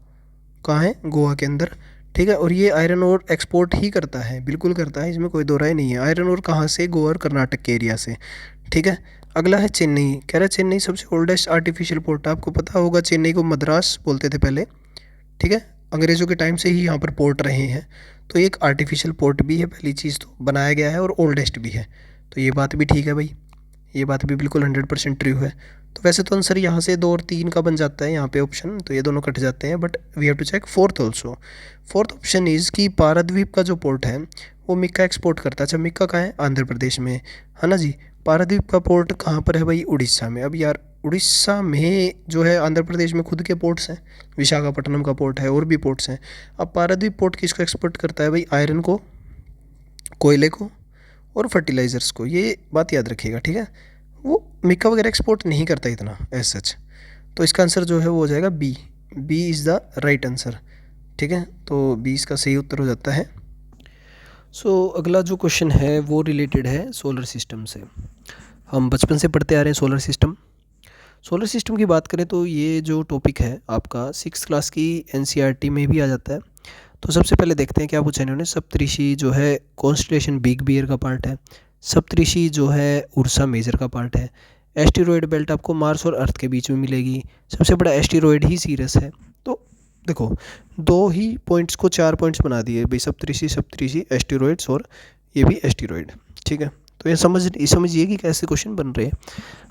कहाँ है? गोवा के अंदर, ठीक है। और ये आयरन ओर एक्सपोर्ट ही करता है, बिल्कुल करता है, इसमें कोई दो राय नहीं है। आयरन ओर कहाँ से? गोवा और कर्नाटक के एरिया से, ठीक है। अगला है चेन्नई, कह रहा है चेन्नई सबसे ओल्डेस्ट आर्टिफिशियल पोर्ट है। आपको पता होगा चेन्नई को मद्रास बोलते थे पहले, ठीक है, अंग्रेज़ों के टाइम से ही यहाँ पर पोर्ट रहे हैं। तो एक आर्टिफिशियल पोर्ट भी है, पहली चीज़ तो बनाया गया है, और ओल्डेस्ट भी है। तो ये बात भी ठीक है भाई, ये बात भी बिल्कुल 100% ट्रू है। तो वैसे तो आंसर यहाँ से 2 और 3 का बन जाता है यहाँ पे ऑप्शन, तो ये दोनों कट जाते हैं, but we have to check fourth also. Fourth option is कि पारादीप का जो पोर्ट है वो मिक्का एक्सपोर्ट करता है। अच्छा, मिक्का कहाँ है? आंध्र प्रदेश में, है ना जी। पारादीप का पोर्ट कहाँ पर है भाई? उड़ीसा में। अब यार उड़ीसा में जो है, आंध्र प्रदेश में खुद के पोर्ट्स हैं, विशाखापट्टनम का पोर्ट है और भी पोर्ट्स हैं। अब पारादीप पोर्ट किसको एक्सपोर्ट करता है भाई? आयरन को, कोयले को और फर्टिलाइज़र्स को। ये बात याद रखिएगा, ठीक है। वो मिक्का वगैरह एक्सपोर्ट नहीं करता इतना एज सच। तो इसका आंसर जो है वो हो जाएगा B. B is the right answer, ठीक है। तो बी इसका सही उत्तर हो जाता है। अगला जो क्वेश्चन है वो रिलेटेड है सोलर सिस्टम से। हम बचपन से पढ़ते आ रहे हैं सोलर सिस्टम। सोलर सिस्टम की बात करें तो ये जो टॉपिक है आपका 6th क्लास की NCERT में भी आ जाता है। तो सबसे पहले देखते हैं क्या पूछा इन्होंने। सप्तऋषि जो है कॉन्स्टलेशन बिग बियर का पार्ट है। सप्तऋषि जो है उर्सा मेजर का पार्ट है। एस्टेरॉयड बेल्ट आपको मार्स और अर्थ के बीच में मिलेगी। सबसे बड़ा एस्टेरॉयड ही सीरस है। तो देखो, 2 ही पॉइंट्स को 4 पॉइंट्स बना दिए भाई, सप्तऋषि एस्टेरॉयड्स और ये भी एस्टेरॉयड, ठीक है। तो ये समझिए कि कैसे क्वेश्चन बन रहे हैं।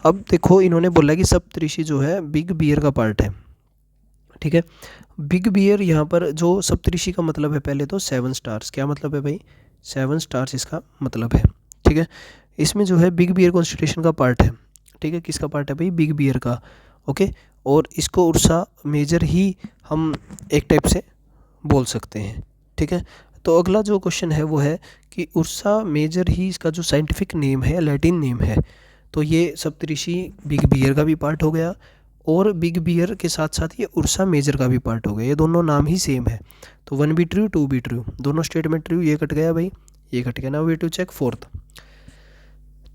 अब देखो, इन्होंने बोला कि सप्तऋषि जो है बिग बियर का पार्ट है, ठीक है। बिग बियर यहाँ पर जो सप्तऋषि का मतलब है, पहले तो 7 स्टार्स। क्या मतलब है भाई? 7 स्टार्स इसका मतलब है, ठीक है। इसमें जो है बिग बियर कॉन्स्टेलेशन का पार्ट है, ठीक है। किसका पार्ट है भाई? बिग बियर का, ओके। और इसको उर्सा मेजर ही हम एक टाइप से बोल सकते हैं, ठीक है। तो अगला जो क्वेश्चन है वो है कि उर्सा मेजर ही इसका जो साइंटिफिक नेम है, लैटिन नेम है। तो ये सप्तऋषि बिग बियर का भी पार्ट हो गया, और बिग बियर के साथ साथ ये उर्सा मेजर का भी पार्ट हो गया। ये दोनों नाम ही सेम है। तो 1 भी ट्रू 2 भी ट्रू, दोनों स्टेटमेंट ट्रू। ये कट गया भाई, ये कट गया। Now we've to check fourth.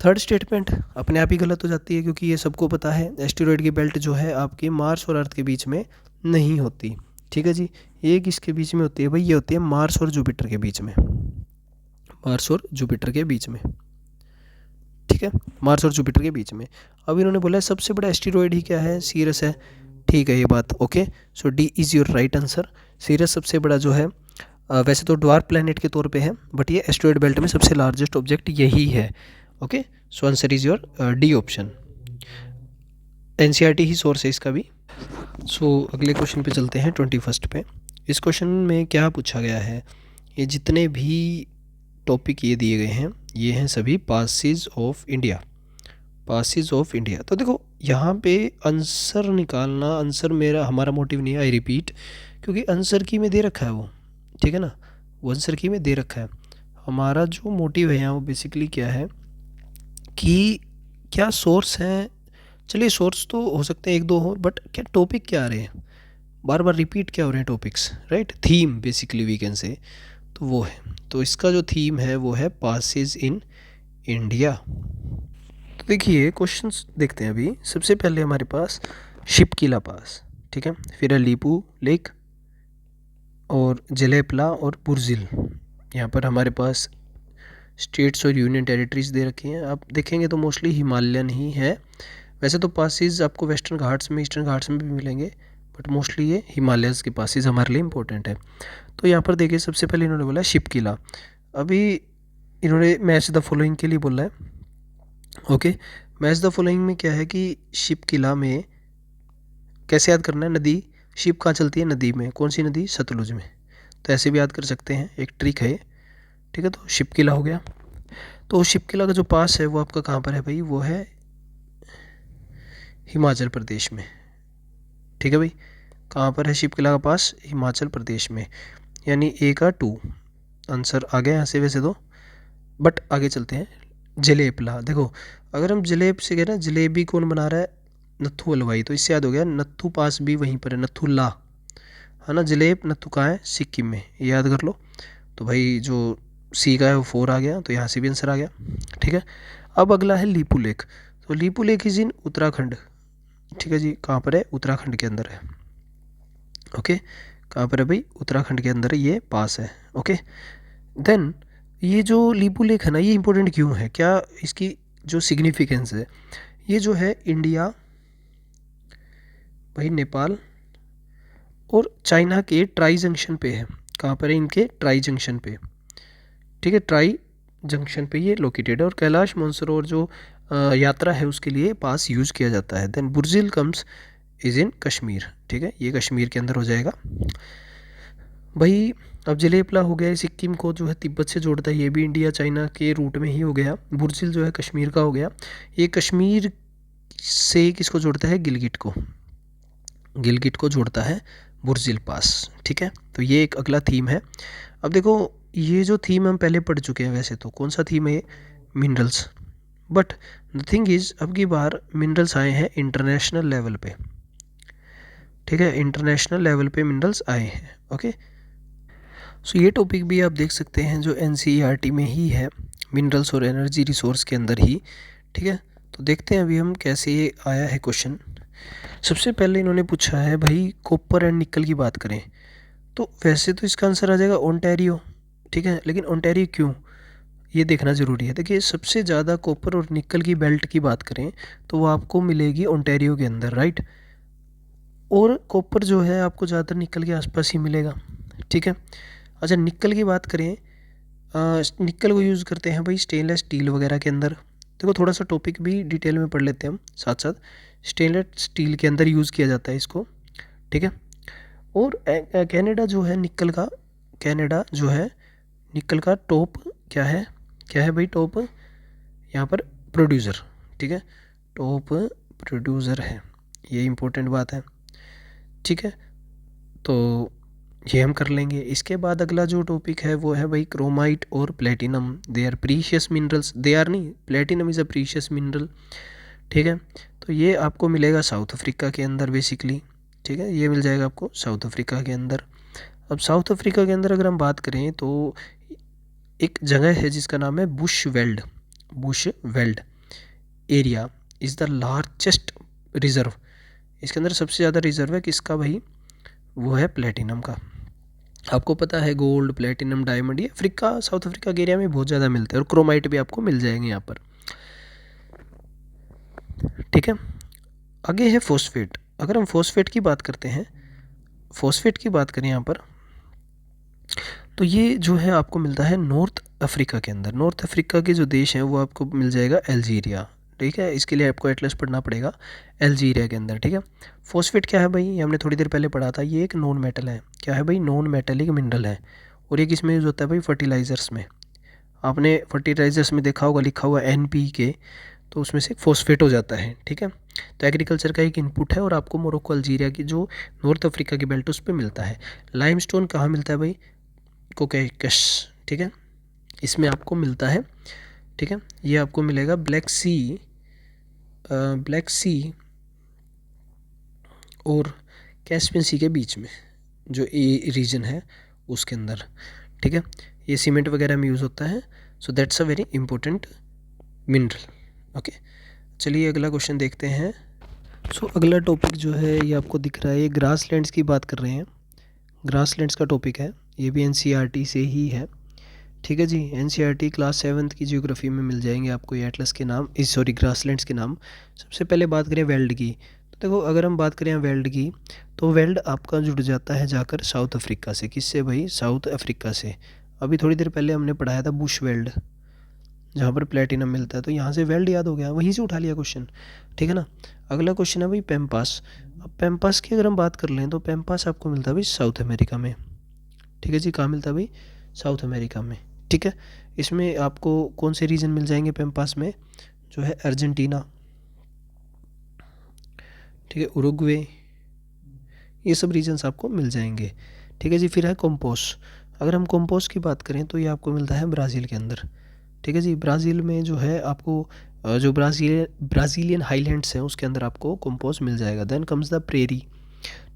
Third statement अपने आप ही गलत हो जाती है, क्योंकि ये सबको पता है एस्टेरॉयड की बेल्ट जो है आपके मार्स और अर्थ के बीच में नहीं होती, ठीक है जी। ये किसके बीच में होती है भाई? ये होती है मार्स और जुपिटर के बीच में, मार्स और जुपिटर के बीच में, ठीक है। मार्स और जुपिटर के बीच में। अब इन्होंने बोला है सबसे बड़ा एस्टेरॉयड ही क्या है? सीरस है, ठीक है ये बात, okay. So D is your right answer. Ceres सबसे बड़ा जो है, वैसे तो ड्वार्फ प्लैनेट के तौर पे है, बट ये एस्टेरॉयड बेल्ट में सबसे लार्जेस्ट ऑब्जेक्ट यही है, okay. So answer is your D option. NCERT he source है इसका भी। अगले क्वेश्चन पे चलते हैं 21st पे। इस क्वेश्चन में क्या पूछा गया है? ये जितने भी टॉपिक ये दिए गए हैं, ये हैं सभी passes of India, passes of India. तो देखो, यहाँ पे आंसर निकालना, आंसर हमारा मोटिव नहीं है, आई रिपीट, क्योंकि आंसर की में दे रखा है वो, ठीक है ना। वो आंसर की में दे रखा है। हमारा जो मोटिव है यहाँ वो बेसिकली क्या है कि क्या सोर्स हैं। चलिए, सोर्स तो हो सकते हैं 1-2 हो, बट क्या टॉपिक क्या आ रहे हैं, बार बार रिपीट क्या हो रहे हैं topics, right. Theme basically we can say, तो वो है। तो इसका जो थीम है वो है पासेज इन इंडिया। तो देखिए क्वेश्चंस देखते हैं अभी। सबसे पहले हमारे पास शिपकिला पास, ठीक है। फिर है लीपू लेक और जलेपला और पुरजिल। यहाँ पर हमारे पास स्टेट्स और यूनियन टेरिटरीज दे रखे हैं। आप देखेंगे तो मोस्टली हिमालयन ही है। वैसे तो पासेज आपको वेस्टर्न घाट्स में, ईस्टर्न घाट्स में भी मिलेंगे, बट मोस्टली ये हिमालयस के पासेज हमारे लिए इंपॉर्टेंट है। तो यहाँ पर देखिए, सबसे पहले इन्होंने बोला शिपकिला। अभी इन्होंने मैच द फॉलोइंग के लिए बोला है, ओके। मैच द फॉलोइंग में क्या है कि शिपकिला में कैसे याद करना है? नदी, शिप कहाँ चलती है? नदी में। कौन सी नदी? सतलुज में। तो ऐसे भी याद कर सकते हैं, एक ट्रिक है, ठीक है। तो शिपकिला हो गया। तो शिपकिला का जो पास है वो आपका कहाँ पर है भाई? वो है हिमाचल प्रदेश में, ठीक है भाई। कहाँ पर है शिपकिला का पास? हिमाचल प्रदेश में। यानी A का 2 आंसर आ गया यहाँ से वैसे तो, बट आगे चलते हैं। जलेपला, देखो अगर हम जलेब से कह रहे हैं जलेबी कौन बना रहा है? नत्थू हलवाई। तो इससे याद हो गया, नत्थू पास भी वहीं पर है, नत्थू ला, है ना। जलेब नत्थू कहाँ है? सिक्किम में, ये याद कर लो। तो भाई जो सी का है वो 4 आ गया, तो यहाँ से भी आंसर आ गया, ठीक है। अब अगला है लीपू लेक। तो Lipu lake is in Uttarakhand, ठीक है जी। कहाँ पर है? उत्तराखंड के अंदर है, ओके। कहाँ पर है भाई? उत्तराखंड के अंदर ये पास है, ओके। देन ये जो लीपू लेक है ना, ये इंपॉर्टेंट क्यों है? क्या इसकी जो सिग्निफिकेंस है, ये जो है इंडिया, भाई नेपाल और चाइना के ट्राई जंक्शन पे है। कहाँ पर है? इनके ट्राई जंक्शन पे, ठीक है, ट्राई जंक्शन पे ये लोकेटेड है। और कैलाश मानसरोवर जो यात्रा है उसके लिए पास यूज़ किया जाता है। Then Burzil comes is in Kashmir, ठीक है, ये कश्मीर के अंदर हो जाएगा भाई। अब जलेपला हो गया, सिक्किम को जो है तिब्बत से जोड़ता है, ये भी इंडिया चाइना के रूट में ही हो गया। बुर्जिल जो है कश्मीर का हो गया, ये कश्मीर से किसको जोड़ता है? गिलगिट को, गिलगिट को जोड़ता है बुर्जिल पास, ठीक है। तो ये एक अगला थीम है। अब देखो ये जो थीम हम पहले पढ़ चुके हैं, वैसे तो कौन सा थीम है? Minerals. But the thing is अब की बार मिनरल्स आए हैं इंटरनेशनल लेवल पे, ठीक है, इंटरनेशनल लेवल पे मिनरल्स आए हैं। ओके, सो ये टॉपिक भी आप देख सकते हैं जो एनसीईआरटी में ही है, मिनरल्स और एनर्जी रिसोर्स के अंदर ही, ठीक है। तो देखते हैं अभी हम कैसे ये आया है क्वेश्चन। सबसे पहले इन्होंने पूछा है भाई कॉपर एंड निकल की बात करें तो वैसे तो इसका आंसर आ जाएगा ओंटारियो, ठीक है, लेकिन ओंटारियो क्यों, ये देखना ज़रूरी है। देखिए सबसे ज़्यादा कॉपर और निकल की बेल्ट की बात करें तो वो आपको मिलेगी ओंटारियो के अंदर, राइट। और कॉपर जो है आपको ज़्यादातर निकल के आसपास ही मिलेगा, ठीक है। अच्छा निकल की बात करें, निकल को यूज़ करते हैं भाई स्टेनलेस स्टील वगैरह के अंदर। देखो थोड़ा सा टॉपिक भी डिटेल में पढ़ लेते हैं हम साथ साथ। स्टेनलेस स्टील के अंदर यूज़ किया जाता है इसको, ठीक है। और कनाडा जो है निकल का, कनाडा जो है निकल का टॉप क्या है, क्या है भाई? टॉप यहाँ पर प्रोड्यूसर, ठीक है, टॉप प्रोड्यूसर है, ये इंपॉर्टेंट बात है, ठीक है। तो ये हम कर लेंगे। इसके बाद अगला जो टॉपिक है वो है भाई क्रोमाइट और platinum, they are precious minerals, they are नहीं, platinum is a precious mineral, ठीक है। तो ये आपको मिलेगा साउथ अफ्रीका के अंदर बेसिकली, ठीक है, ये मिल जाएगा आपको साउथ अफ्रीका के अंदर। अब साउथ अफ्रीका के अंदर अगर हम बात करें तो एक जगह है जिसका नाम है Bush weld, Bush weld area is the largest reserve. इसके अंदर सबसे ज़्यादा रिज़र्व है किसका भाई? वो है प्लेटिनम का। आपको पता है गोल्ड प्लेटिनम डायमंड ये अफ्रीका, साउथ अफ्रीका के एरिया में बहुत ज़्यादा मिलते हैं और क्रोमाइट भी आपको मिल जाएंगे यहाँ पर, ठीक है। आगे है फॉस्फेट। अगर हम फॉस्फेट की बात करते हैं, फॉस्फेट की बात करें यहाँ पर तो ये जो है आपको मिलता है नॉर्थ अफ्रीका के अंदर। नॉर्थ अफ्रीका के जो देश हैं वो आपको मिल जाएगा अल्जीरिया, ठीक है। इसके लिए आपको एटलस पढ़ना पड़ेगा अल्जीरिया के अंदर, ठीक है। फॉस्फेट क्या है भाई? ये हमने थोड़ी देर पहले पढ़ा था, ये एक नॉन मेटल है। क्या है भाई? नॉन मेटेलिक मिनरल है। और ये किस में यूज़ होता है भाई? फर्टिलाइज़र्स में। आपने फर्टिलाइज़र्स में देखा होगा लिखा हुआ NPK, तो उसमें से फॉस्फेट हो जाता है, ठीक है। तो एग्रीकल्चर का एक इनपुट है और आपको मोरक्को अल्जीरिया की जो नॉर्थ अफ्रीका की बेल्ट उस पर मिलता है। लाइमस्टोन कहाँ मिलता है भाई? कोकेकस, ठीक है, इसमें आपको मिलता है, ठीक है। ये आपको मिलेगा ब्लैक सी, ब्लैक सी और कैस्पियन सी के बीच में जो ए रीजन है उसके अंदर, ठीक है। ये सीमेंट वगैरह में यूज़ होता है। So that's a very important mineral. Okay, चलिए अगला क्वेश्चन देखते हैं। सो अगला टॉपिक जो है ये आपको दिख रहा है, ये ग्रासलैंड्स की बात कर रहे हैं। ग्रासलैंड्स का टॉपिक है, ये भी NCERT से ही है, ठीक है जी। NCERT क्लास 7th की जियोग्राफी में मिल जाएंगे आपको ये एटलस के नाम, इस सॉरी ग्रासलैंड्स के नाम। सबसे पहले बात करें वेल्ड की, तो देखो अगर हम बात करें वेल्ड की तो वेल्ड आपका जुड़ जाता है जाकर साउथ अफ्रीका से। किससे भाई? साउथ अफ्रीका से। अभी थोड़ी देर पहले हमने पढ़ाया था बुश वेल्ड जहाँ पर प्लेटिनम मिलता है, तो यहाँ से वेल्ड याद हो गया, वहीं से उठा लिया क्वेश्चन, ठीक है ना। अगला क्वेश्चन है भाई पैम्पास। अब पैम्पास की अगर हम बात कर लें तो पैम्पास आपको मिलता है भाई साउथ अमेरिका में, ठीक है जी। कहाँ मिलता है भाई? साउथ अमेरिका में, ठीक है। इसमें आपको कौन से रीजन मिल जाएंगे पैम्पास में? जो है अर्जेंटीना, ठीक है, उरुग्वे, ये सब रीजन्स आपको मिल जाएंगे, ठीक है जी। फिर है कॉम्पोस। अगर हम कॉम्पोस की बात करें तो ये आपको मिलता है ब्राज़ील के अंदर, ठीक है जी। ब्राज़ील में जो है आपको जो ब्राज़ीलियन हाईलैंड्स हैं उसके अंदर आपको कॉम्पोस मिल जाएगा। देन कम्स द प्रेरी,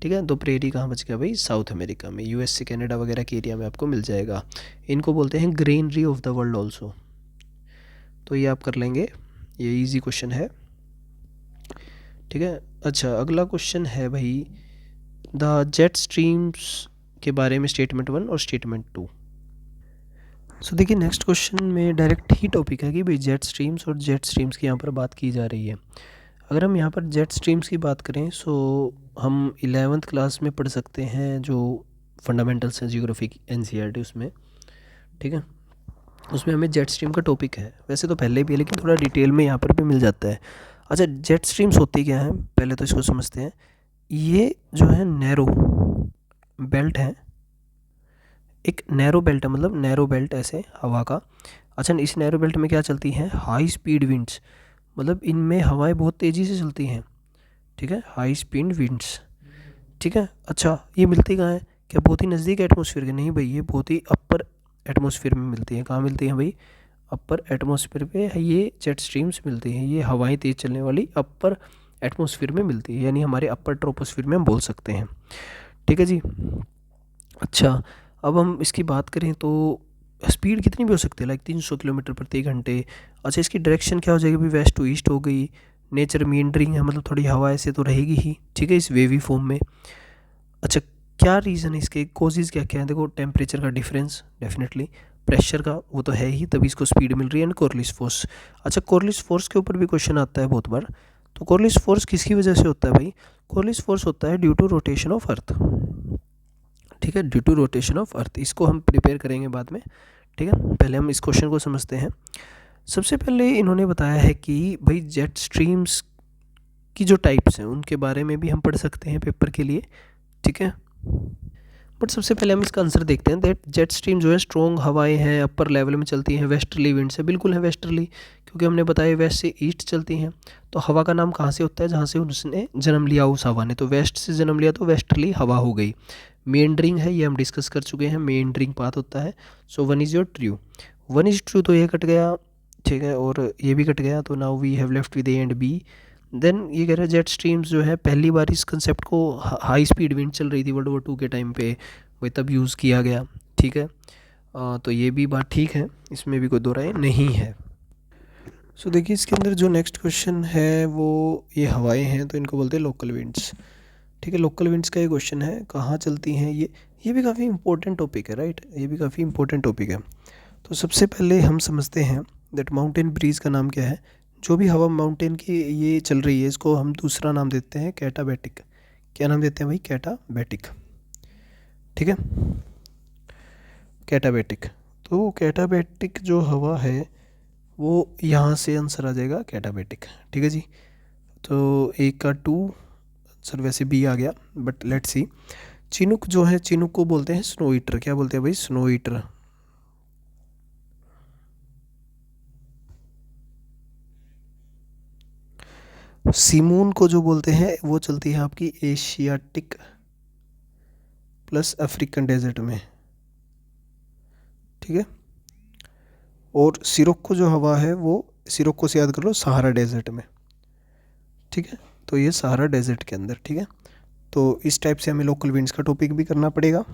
ठीक है। तो प्रेरी कहाँ बच गया भाई? साउथ अमेरिका में, USA कनाडा वगैरह के एरिया में आपको मिल जाएगा। इनको बोलते हैं greenery of the world also, तो ये आप कर लेंगे, ये इजी क्वेश्चन है, ठीक है। अच्छा अगला क्वेश्चन है भाई द जेट स्ट्रीम्स के बारे में, स्टेटमेंट 1 और स्टेटमेंट 2। सो देखिए नेक्स्ट क्वेश्चन में डायरेक्ट ही टॉपिक है कि भाई जेट स्ट्रीम्स और जेट स्ट्रीम्स की यहाँ पर बात की जा रही है। अगर हम यहाँ पर जेट स्ट्रीम्स की बात करें सो हम 11th क्लास में पढ़ सकते हैं, जो फंडामेंटल्स हैं जियोग्राफी की एनसीईआरटी उसमें, ठीक है, उसमें हमें जेट स्ट्रीम का टॉपिक है। वैसे तो पहले भी है लेकिन थोड़ा डिटेल में यहाँ पर भी मिल जाता है। अच्छा, जेट स्ट्रीम्स होती क्या है, पहले तो इसको समझते हैं। ये जो है नैरो बेल्ट है, एक नैरो बेल्ट है, मतलब नैरो बेल्ट ऐसे हवा का। अच्छा, इस नैरो बेल्ट में क्या चलती हैं, हाई स्पीड विंड्स, मतलब इनमें हवाएं बहुत तेज़ी से चलती हैं, ठीक है, हाई स्पीड विंड्स, ठीक है। अच्छा, ये मिलती कहाँ है, क्या बहुत ही नज़दीक एटमॉस्फेयर के, नहीं भाई, ये बहुत ही अपर एटमॉस्फेयर में मिलती है। कहाँ मिलती हैं भाई, अपर एटमॉस्फेयर पे ये जेट स्ट्रीम्स मिलती हैं। ये हवाएं तेज़ चलने वाली अपर एटमॉस्फेयर में मिलती है, यानी हमारे अपर ट्रोपोस्फेयर में हम बोल सकते हैं, ठीक है जी। अच्छा, अब हम इसकी बात करें तो स्पीड कितनी भी हो सकती है, लाइक 300 किलोमीटर प्रति घंटे। अच्छा, इसकी डायरेक्शन क्या हो जाएगी भाई, वेस्ट टू ईस्ट हो गई। नेचर मींडरिंग है, मतलब थोड़ी हवा ऐसे तो रहेगी ही, ठीक है, इस वेवी फॉर्म में। अच्छा, क्या रीज़न है इसके, कॉजेज़ क्या क्या है, देखो टेम्परेचर का डिफरेंस डेफिनेटली, प्रेशर का वो तो है ही, तभी इसको स्पीड मिल रही है, एंड कॉर्लिस फोर्स। अच्छा, कॉर्लिस फोर्स के ऊपर भी क्वेश्चन आता है बहुत बार। तो कॉर्लिस फोर्स किसकी वजह से होता है भाई, कॉर्लिस फोर्स होता है due to rotation of earth, ठीक है, due to rotation of earth. इसको हम प्रिपेयर करेंगे बाद में, ठीक है, पहले हम इस क्वेश्चन को समझते हैं। सबसे पहले इन्होंने बताया है कि भाई जेट स्ट्रीम्स की जो टाइप्स हैं उनके बारे में भी हम पढ़ सकते हैं पेपर के लिए, ठीक है। बट सबसे पहले हम इसका आंसर देखते हैं। दैट जेट स्ट्रीम जो है स्ट्रॉन्ग हवाएं हैं, अपर लेवल में चलती हैं, वेस्टर्ली विंड से, बिल्कुल है वेस्टर्ली, क्योंकि हमने बताया वेस्ट से ईस्ट चलती हैं। तो हवा का नाम कहाँ से होता है, जहाँ से उसने जन्म लिया उस हवा ने, तो वेस्ट से जन्म लिया तो वेस्टर्ली हवा हो गई। मेंडरिंग है, ये हम डिस्कस कर चुके हैं, मेंडरिंग पाथ होता है। So one is your true, one is true, तो ये कट गया, ठीक है, और ये भी कट गया, तो now we have left with A and B. Then ये कह रहा है जेट स्ट्रीम्स जो है पहली बार इस कंसेप्ट को हाई स्पीड विंड चल रही थी वर्ल्ड वॉर 2 के टाइम पे, वही तब यूज़ किया गया, ठीक है। तो ये भी बात ठीक है, इसमें भी कोई दो राय नहीं है। सो देखिए इसके अंदर जो नेक्स्ट क्वेश्चन है वो ये हवाएं हैं, तो इनको बोलते हैं लोकल विंड्स, ठीक है। लोकल विंड्स का ये क्वेश्चन है, कहाँ चलती हैं ये भी काफ़ी इंपॉर्टेंट टॉपिक है, राइट, ये भी काफ़ी इंपॉर्टेंट टॉपिक है। तो सबसे पहले हम समझते हैं दैट माउंटेन ब्रीज का नाम क्या है। जो भी हवा माउंटेन की ये चल रही है इसको हम दूसरा नाम देते हैं कैटाबैटिक। क्या नाम देते हैं भाई, कैटाबैटिक, ठीक है, कैटाबैटिक। तो कैटाबैटिक जो हवा है वो यहाँ से आंसर आ जाएगा कैटाबैटिक, ठीक है जी। तो एक का 2 सर, वैसे बी आ गया, बट लेट्स सी। चिनुक जो है, चिनुक को बोलते हैं स्नो ईटर। क्या बोलते हैं भाई, स्नो ईटर। सिमून को जो बोलते हैं वो चलती है आपकी एशियाटिक प्लस अफ्रीकन डेजर्ट में, ठीक है। और सिरोक्को जो हवा है वो, सिरोक्को से याद कर लो, सहारा डेजर्ट में, ठीक है। तो ये सहारा डेजर्ट के अंदर, ठीक है। तो इस टाइप से हमें लोकल विंड्स का टॉपिक भी करना पड़ेगा।